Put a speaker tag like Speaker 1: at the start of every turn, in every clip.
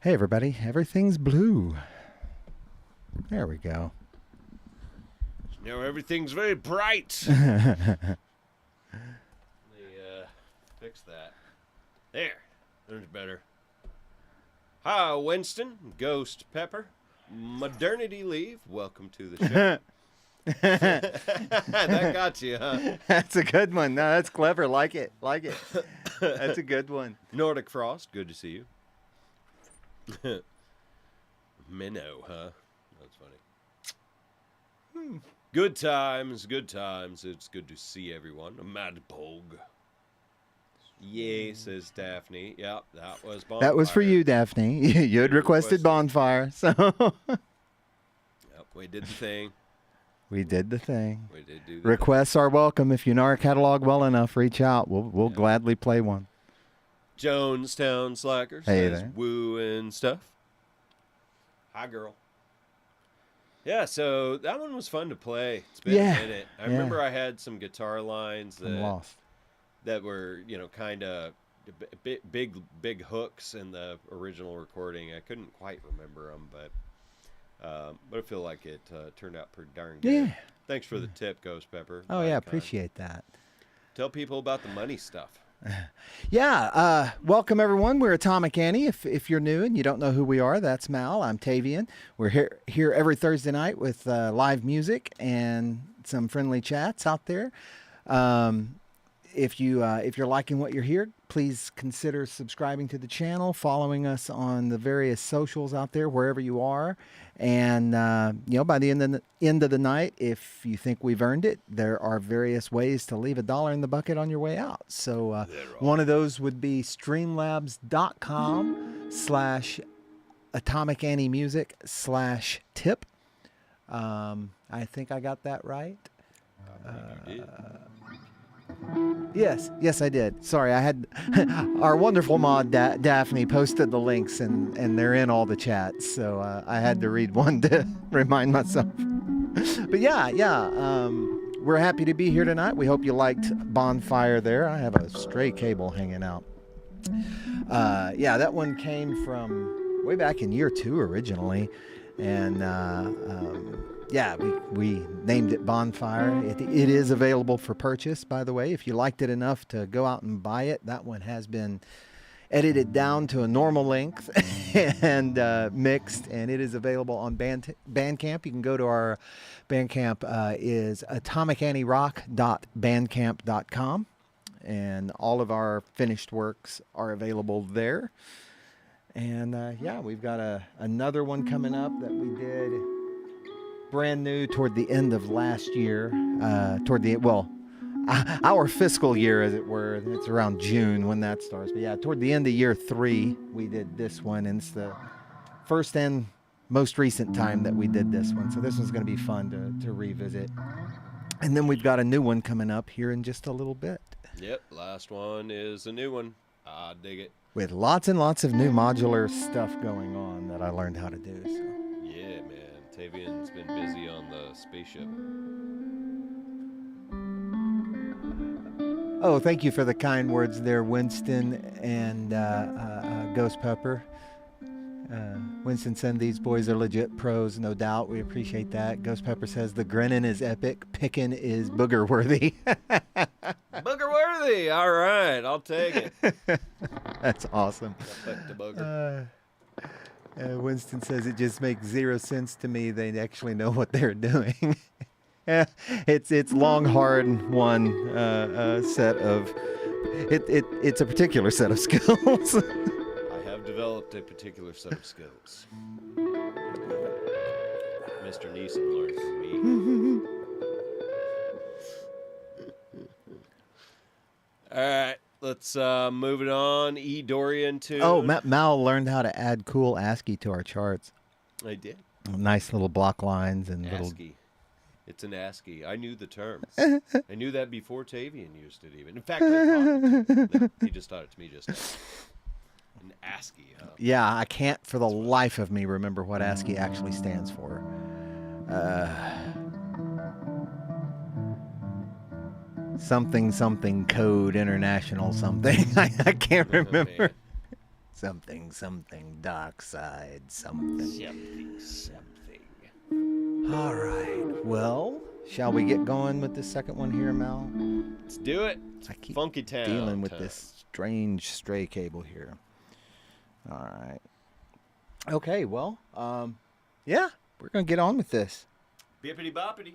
Speaker 1: Hey everybody, everything's blue. There we go.
Speaker 2: Now everything's very bright. Fix that. There's better. Hi, Winston, Ghost Pepper, Modernity Leave. Welcome to the show. That got you, huh?
Speaker 1: That's a good one. No, that's clever. Like it. That's a good one.
Speaker 2: Nordic Frost, good to see you. Minnow, huh? That's funny. Good times, good times. It's good to see everyone. A mad pog. Yay, says Daphne. Yep, that was Bonfire.
Speaker 1: That was for you, Daphne. You had requested Bonfire, so.
Speaker 2: Yep, we did the thing.
Speaker 1: We did the thing.
Speaker 2: We did do the
Speaker 1: Requests are welcome. If you know our catalog well enough, reach out. We'll gladly play one.
Speaker 2: Jonestown Slacker says woo and stuff. Hi, girl. Yeah, so that one was fun to play. It's been a minute. I remember I had some guitar lines that were, kind of big hooks in the original recording. I couldn't quite remember them, but I feel like it turned out pretty darn good. Yeah. Thanks for the tip, Ghost Pepper.
Speaker 1: Oh, yeah, appreciate that.
Speaker 2: Tell people about the money stuff.
Speaker 1: Yeah, welcome everyone. We're Atomic Annie. If you're new and you don't know who we are, that's Mal. I'm Tavian. We're here every Thursday night with live music and some friendly chats out there. If you're liking what you're hearing, please consider subscribing to the channel, following us on the various socials out there, wherever you are. And by the end of the night, if you think we've earned it, there are various ways to leave $1 in the bucket on your way out. So one of those would be streamlabs.com/AtomicAnnieMusic/tip. I think I got that right.
Speaker 2: You did.
Speaker 1: Yes, I did. Sorry, I had our wonderful mod Daphne posted the links, and they're in all the chats, so I had to read one to remind myself. But we're happy to be here tonight. We hope you liked Bonfire there. I have a stray cable hanging out. That one came from way back in year 2 originally, and we named it Bonfire. It is available for purchase, by the way. If you liked it enough to go out and buy it, that one has been edited down to a normal length and mixed, and it is available on Bandcamp. You can go to our Bandcamp is atomicannierock.bandcamp.com, and all of our finished works are available there. And we've got another one coming up that we did brand new toward the end of last year, our fiscal year, as it were. It's around June when that starts. But toward the end of year 3, we did this one, and it's the first and most recent time that we did this one. So this one's going to be fun to revisit. And then we've got a new one coming up here in just a little bit.
Speaker 2: Yep, last one is a new one. I dig it.
Speaker 1: With lots and lots of new modular stuff going on that I learned how to do. So.
Speaker 2: Yeah, man. Tavian's been busy on the spaceship.
Speaker 1: Oh, thank you for the kind words there, Winston and Ghost Pepper. Winston said these boys are legit pros, no doubt. We appreciate that. Ghost Pepper says the grinning is epic, picking is booger worthy.
Speaker 2: Booger worthy. All right, I'll take it.
Speaker 1: That's awesome.
Speaker 2: The booger.
Speaker 1: Winston says it just makes zero sense to me. They actually know what they're doing. It's long, hard one set of. It's a particular set of skills.
Speaker 2: I have developed a particular set of skills. Mr. Neeson learned from me. All right. Let's move it on. E. Dorian too.
Speaker 1: Oh, Mal learned how to add cool ASCII to our charts.
Speaker 2: I did.
Speaker 1: Nice little block lines and
Speaker 2: ASCII. It's an ASCII. I knew the terms. I knew that before Tavian used it even. In fact, I taught it to him. He just taught it to me just now. An ASCII, huh?
Speaker 1: Yeah, I can't for the life of me remember what ASCII actually stands for. Something code international something. I can't remember. Something, dark side, something.
Speaker 2: Something.
Speaker 1: All right. Well, shall we get going with the second one here, Mel?
Speaker 2: Let's do it.
Speaker 1: I keep
Speaker 2: Funky Town
Speaker 1: dealing with
Speaker 2: time.
Speaker 1: this strange stray cable here. All right. Okay, well, yeah, we're going to get on with this.
Speaker 2: Bippity boppity.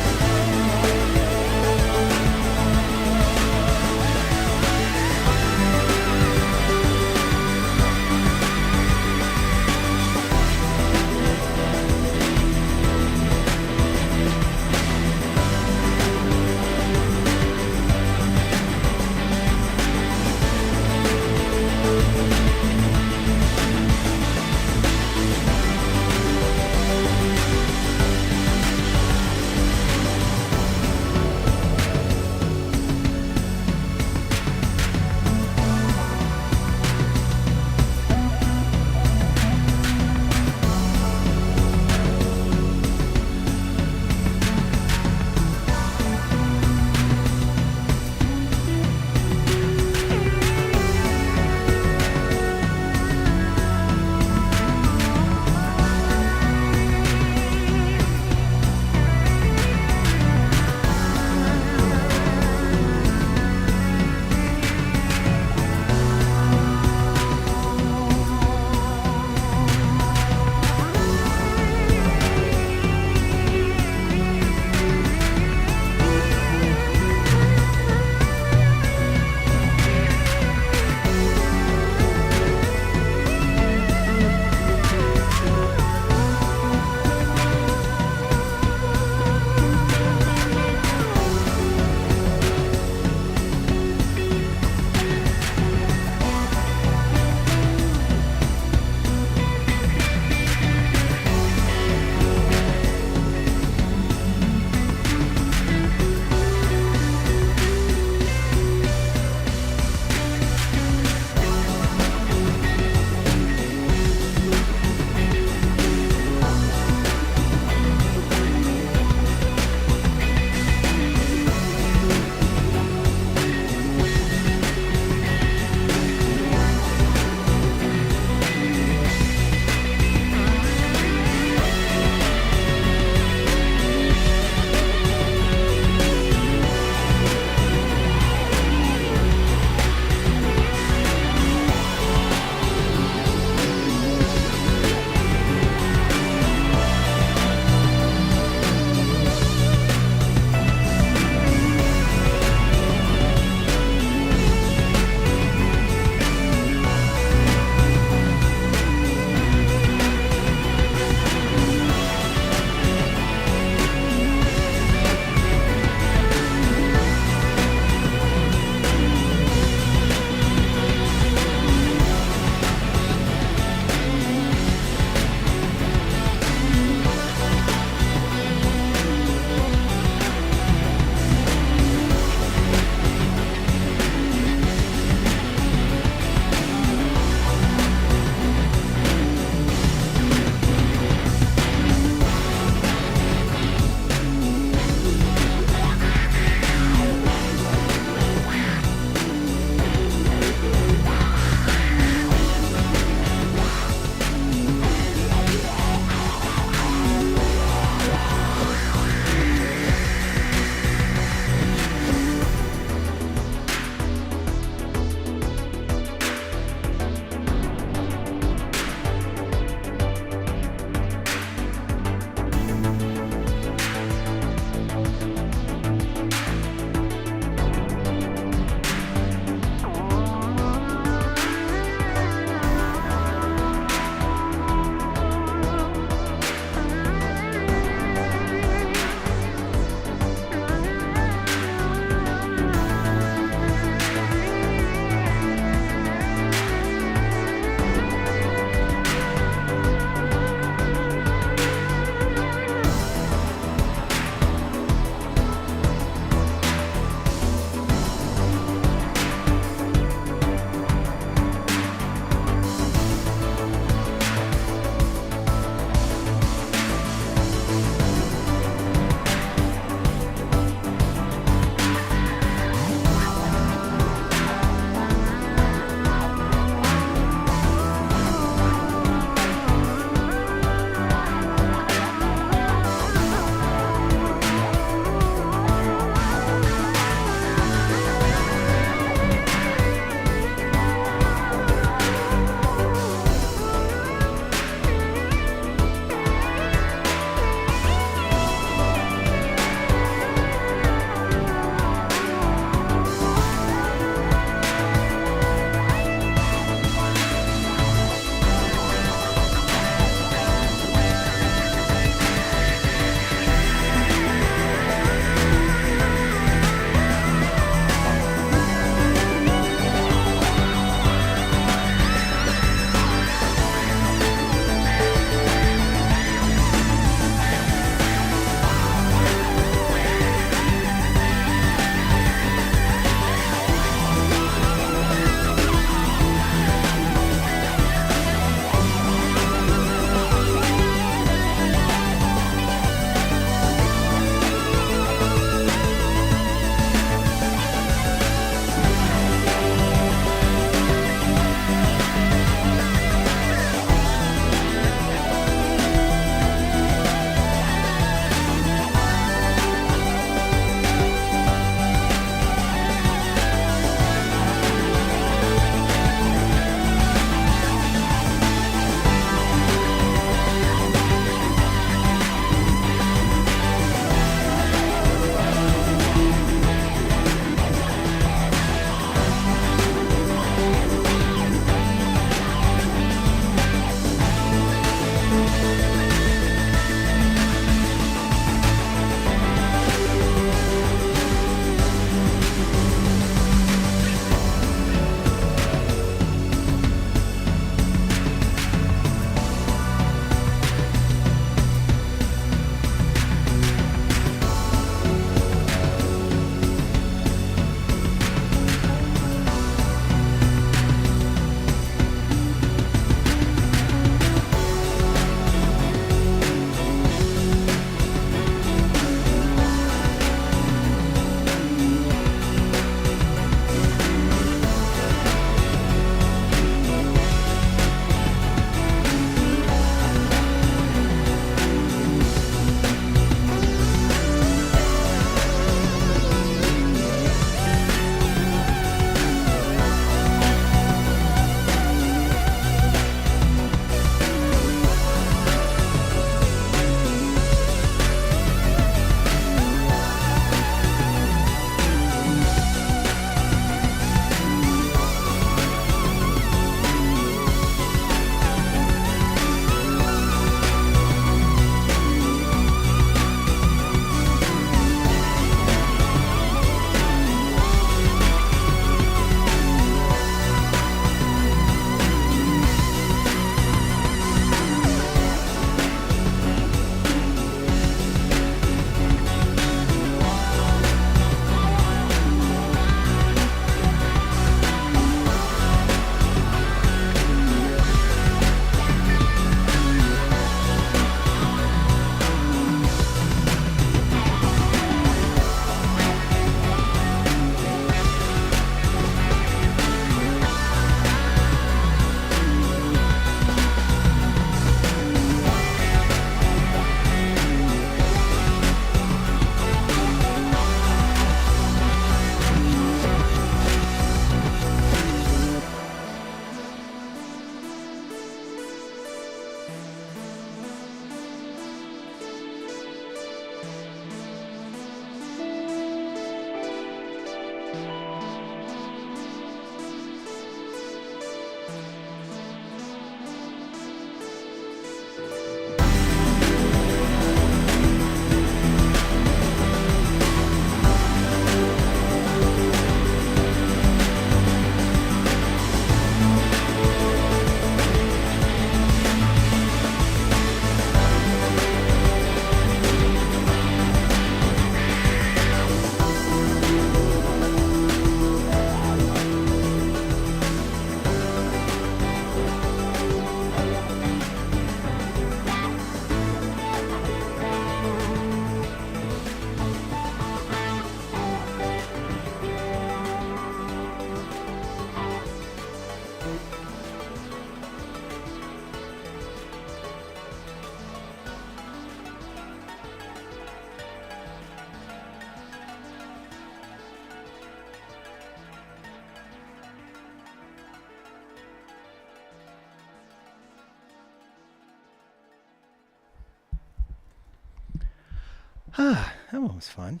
Speaker 1: That one was fun.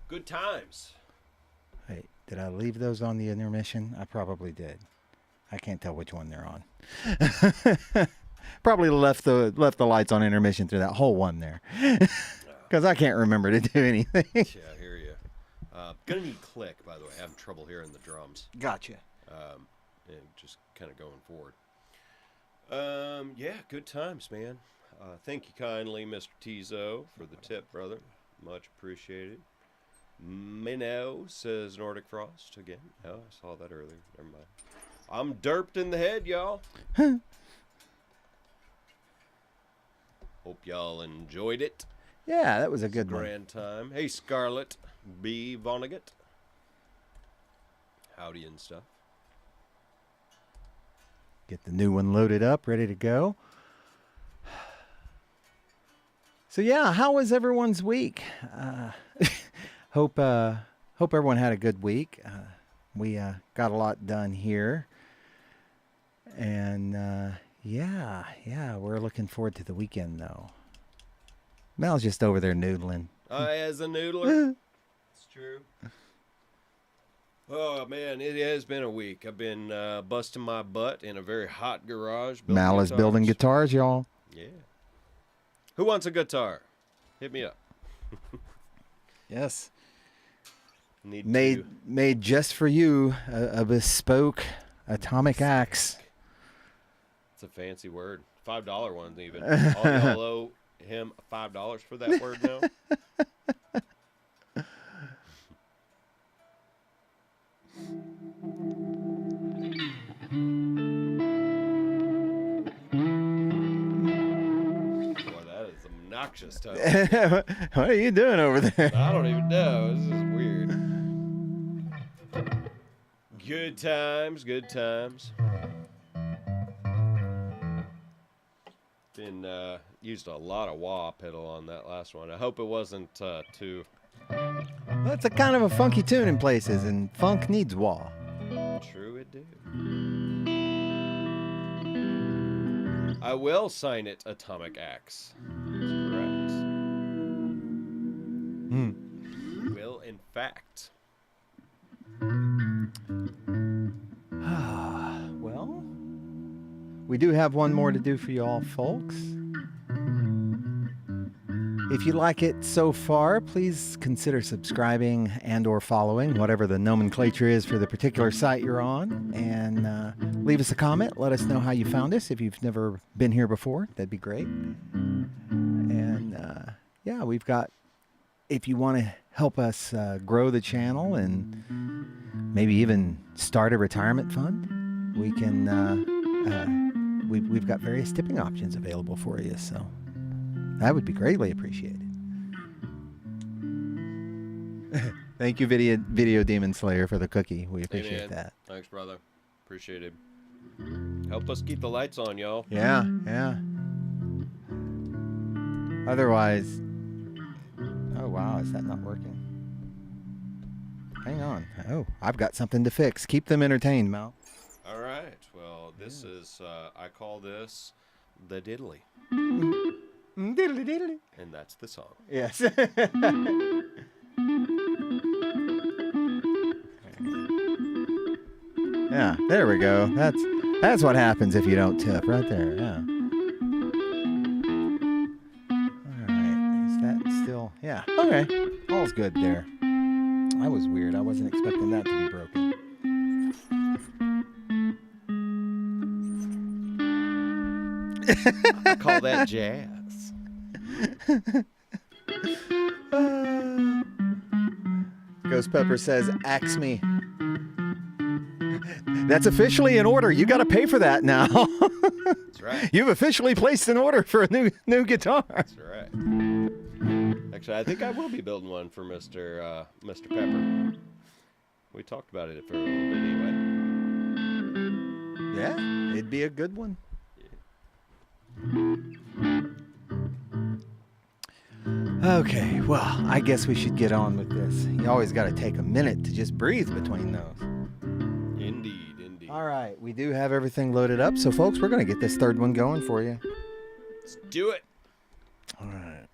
Speaker 2: Good times.
Speaker 1: Wait, did I leave those on the intermission? I probably did. I can't tell which one they're on. Probably left the lights on intermission through that whole one there. Because I can't remember to do anything.
Speaker 2: Yeah, I hear you. Gonna need click, by the way. Having trouble hearing the drums.
Speaker 1: Gotcha.
Speaker 2: And just kind of going forward. Yeah, good times, man. Thank you kindly, Mr. Tizo, for the tip, brother. Much appreciated. Minnow says Nordic Frost again. Oh, I saw that earlier. Never mind. I'm derped in the head, y'all. Hope y'all enjoyed it.
Speaker 1: Yeah, that was a good one.
Speaker 2: Grand time. Hey, Scarlett B. Vonnegut. Howdy and stuff.
Speaker 1: Get the new one loaded up, ready to go. So yeah, how was everyone's week? Hope everyone had a good week. We got a lot done here, and yeah, we're looking forward to the weekend though. Mel's just over there noodling.
Speaker 2: As a noodler, it's true. Oh man, it has been a week. I've been busting my butt in a very hot garage.
Speaker 1: Mal is building guitars, y'all.
Speaker 2: Yeah. Who wants a guitar? Hit me up.
Speaker 1: Yes. Made just for you, a bespoke atomic axe.
Speaker 2: It's a fancy word. $5 ones even. All y'all owe him $5 for that word now. Obnoxious tone.
Speaker 1: What are you doing over there?
Speaker 2: I don't even know. This is weird. Good times, good times. Been used a lot of wah pedal on that last one. I hope it wasn't too.
Speaker 1: Well, it's a kind of a funky tune in places, and funk needs wah.
Speaker 2: True, it do. I will sign it Atomic Axe. That's correct. Will, in fact.
Speaker 1: Well, we do have one more to do for you all, folks. If you like it so far, please consider subscribing and or following, whatever the nomenclature is for the particular site you're on, and leave us a comment. Let us know how you found us. If you've never been here before, that'd be great. And yeah, we've got, if you want to help us grow the channel and maybe even start a retirement fund, we can, we've got various tipping options available for you, so that would be greatly appreciated. Thank you, Video Demon Slayer, for the cookie. We appreciate that.
Speaker 2: Thanks, brother. Appreciate it. Help us keep the lights on, y'all.
Speaker 1: Yeah, yeah. Otherwise... Oh, wow. Is that not working? Hang on. Oh, I've got something to fix. Keep them entertained, Mal.
Speaker 2: All right. Well, this is... I call this the diddly.
Speaker 1: Diddly diddly.
Speaker 2: And that's the song.
Speaker 1: Yes. Yeah, there we go. That's what happens if you don't tip, right there. Yeah. All right. Is that still? Yeah. Okay. All's good there. That was weird. I wasn't expecting that to be broken.
Speaker 2: I call that jazz.
Speaker 1: Ghost Pepper says, "Axe me." That's officially in order. You got to pay for that now.
Speaker 2: That's right.
Speaker 1: You've officially placed an order for a new guitar.
Speaker 2: That's right. Actually, I think I will be building one for Mr. Pepper. We talked about it for a little bit anyway.
Speaker 1: Yeah, it'd be a good one. Okay, well, I guess we should get on with this. You always got to take a minute to just breathe between those.
Speaker 2: Indeed, indeed.
Speaker 1: All right, we do have everything loaded up. So, folks, we're going to get this third one going for you.
Speaker 2: Let's do it.
Speaker 1: All right.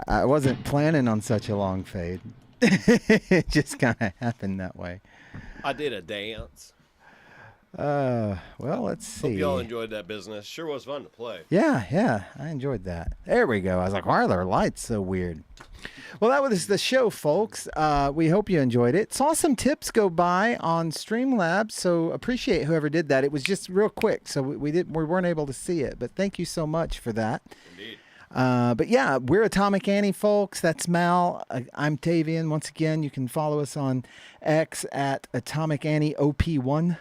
Speaker 1: I wasn't planning on such a long fade. It just kind of happened that way.
Speaker 2: I did a dance.
Speaker 1: Well, let's see.
Speaker 2: Hope y'all enjoyed that business. Sure was fun to play.
Speaker 1: Yeah, I enjoyed that. There we go. I was like, why are their lights so weird? Well, that was the show, folks. We hope you enjoyed it. Saw some tips go by on Streamlabs, so appreciate whoever did that. It was just real quick, so we weren't able to see it, but thank you so much for that.
Speaker 2: Indeed.
Speaker 1: But yeah, we're Atomic Annie, folks. That's Mal. I'm Tavian. Once again, you can follow us on X at Atomic Annie OP1.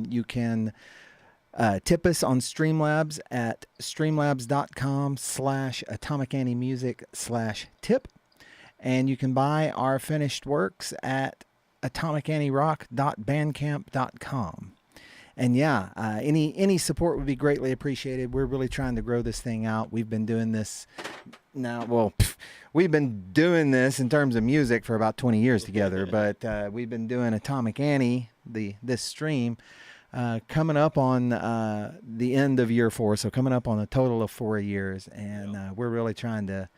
Speaker 1: You can tip us on Streamlabs at streamlabs.com/AtomicAnnieMusic/tip. And you can buy our finished works at atomicannierock.bandcamp.com. And yeah, any support would be greatly appreciated. We're really trying to grow this thing out. We've been doing this now. Well, we've been doing this in terms of music for about 20 years together. But we've been doing Atomic Annie, this stream, coming up on the end of year 4. So coming up on a total of 4 years. And we're really trying to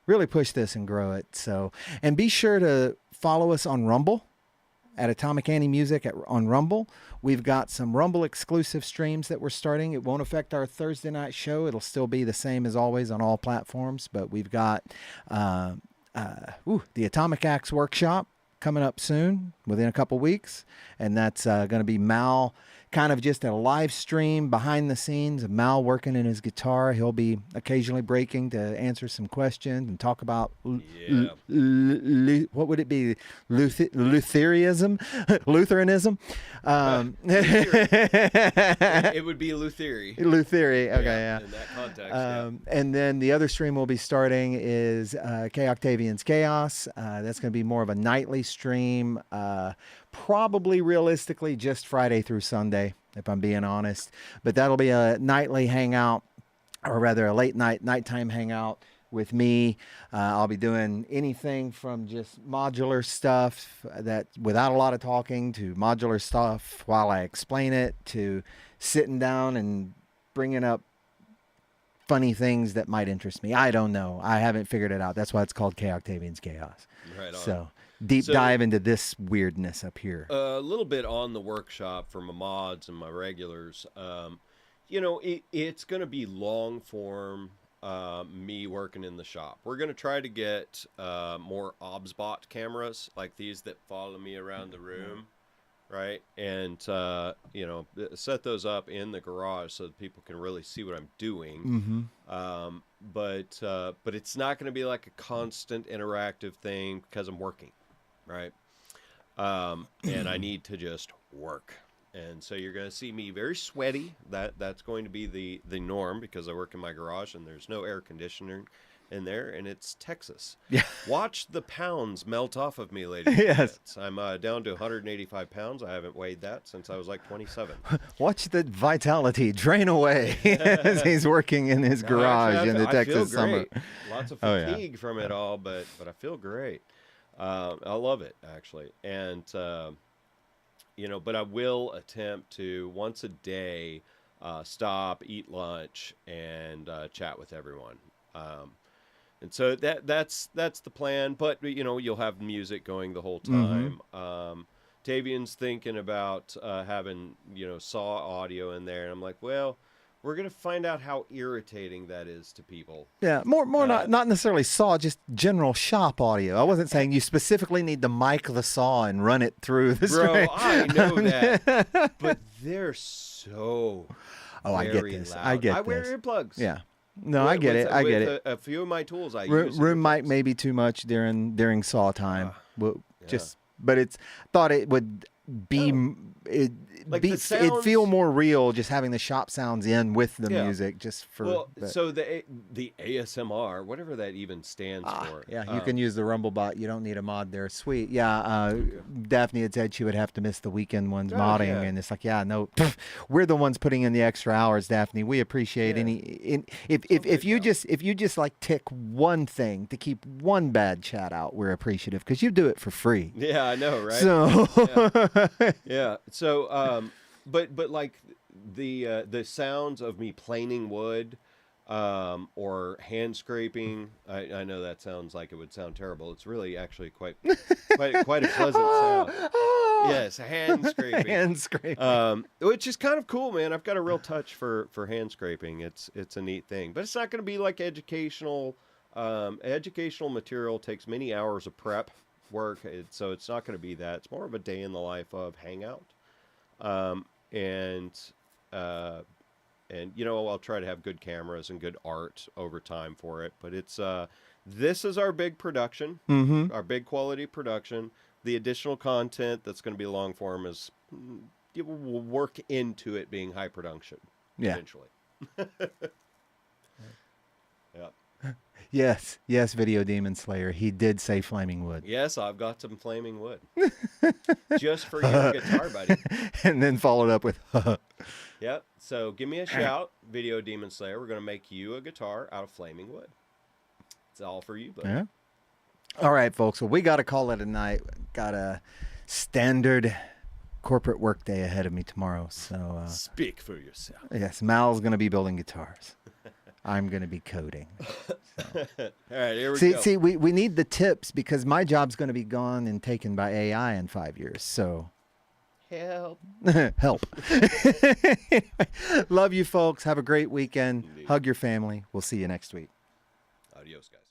Speaker 1: really push this and grow it. So, and be sure to follow us on Rumble. At Atomic Annie Music on Rumble. We've got some Rumble exclusive streams that we're starting. It won't affect our Thursday night show. It'll still be the same as always on all platforms. But we've got the Atomic Axe Workshop coming up soon, within a couple weeks. And that's going to be Mal, kind of just a live stream behind the scenes of Mal working in his guitar. He'll be occasionally breaking to answer some questions and talk about what would it be? Lutheranism?
Speaker 2: It would be Lutheri.
Speaker 1: Lutheri, okay, yeah.
Speaker 2: In that context,
Speaker 1: And then the other stream we'll be starting is Chaoctavian's Chaos. That's going to be more of a nightly stream. Probably realistically just Friday through Sunday, if I'm being honest. But that'll be a nightly hangout, or rather a nighttime hangout with me. I'll be doing anything from just modular stuff that without a lot of talking, to modular stuff while I explain it, to sitting down and bringing up funny things that might interest me. I don't know. I haven't figured it out. That's why it's called Chaoctavian's Chaos.
Speaker 2: Right on.
Speaker 1: So deep dive into this weirdness up here.
Speaker 2: A little bit on the workshop for my mods and my regulars. It's going to be long form, me working in the shop. We're going to try to get more OBSBot cameras like these that follow me around the room, right? And, set those up in the garage so that people can really see what I'm doing.
Speaker 1: Mm-hmm.
Speaker 2: But it's not going to be like a constant interactive thing because I'm working. Right. And I need to just work. And so you're going to see me very sweaty. That's going to be the norm because I work in my garage and there's no air conditioner in there, and it's Texas.
Speaker 1: Yeah.
Speaker 2: Watch the pounds melt off of me, ladies.
Speaker 1: Yes.
Speaker 2: I'm down to 185 pounds. I haven't weighed that since I was like 27.
Speaker 1: Watch the vitality drain away as he's working in his garage in the Texas summer.
Speaker 2: Lots of fatigue from it all, but I feel great. I love it, actually. And, but I will attempt to once a day stop, eat lunch, and chat with everyone. And so that's the plan. But, you'll have music going the whole time.
Speaker 1: Mm-hmm.
Speaker 2: Tavian's thinking about having, saw audio in there. And I'm like, well, we're going to find out how irritating that is to people.
Speaker 1: Yeah, more not necessarily saw, just general shop audio. I wasn't saying you specifically need to mic the saw and run it through the screen.
Speaker 2: I know that, but they're so
Speaker 1: I get this.
Speaker 2: Loud. I wear earplugs.
Speaker 1: Yeah. No, I get it. I get it.
Speaker 2: A few of my tools I use.
Speaker 1: Room mic may be too much during saw time. But thought it would be it'd feel more real just having the shop sounds in with the music just for.
Speaker 2: So the ASMR, whatever that even stands for.
Speaker 1: Yeah, you can use the RumbleBot. You don't need a mod there. Sweet. Yeah, Daphne had said she would have to miss the weekend ones modding, and it's like, no, we're the ones putting in the extra hours, Daphne. We appreciate if you just like tick one thing to keep one bad chat out, we're appreciative because you do it for free.
Speaker 2: Yeah, I know, right?
Speaker 1: So
Speaker 2: yeah. So but like the sounds of me planing wood or hand scraping. I know that sounds like it would sound terrible. It's really actually quite a pleasant sound. Yes, hand scraping.
Speaker 1: Hand scraping.
Speaker 2: Which is kind of cool, man. I've got a real touch for hand scraping. It's a neat thing, but it's not going to be like educational. Educational material takes many hours of prep work, so it's not going to be that. It's more of a day in the life of hangout, and I'll try to have good cameras and good art over time for it. But it's this is our big production, our big quality production. The additional content that's going to be long form is we'll work into it being high production eventually. Yeah.
Speaker 1: Yes, Video Demon Slayer. He did say flaming wood.
Speaker 2: Yes, I've got some flaming wood. Just for your guitar, buddy.
Speaker 1: And then followed up with,
Speaker 2: Yep. So give me a shout, Video Demon Slayer. We're going to make you a guitar out of flaming wood. It's all for you, buddy.
Speaker 1: Yeah. All right, folks. Well, we got to call it a night. Got a standard corporate work day ahead of me tomorrow. So
Speaker 2: speak for yourself.
Speaker 1: Yes, Mal's going to be building guitars. I'm going to be coding. So.
Speaker 2: All right, here we go.
Speaker 1: See, we need the tips because my job's going to be gone and taken by AI in 5 years. So
Speaker 2: help.
Speaker 1: Help. Love you, folks. Have a great weekend.
Speaker 2: Indeed.
Speaker 1: Hug your family. We'll see you next week.
Speaker 2: Adios, guys.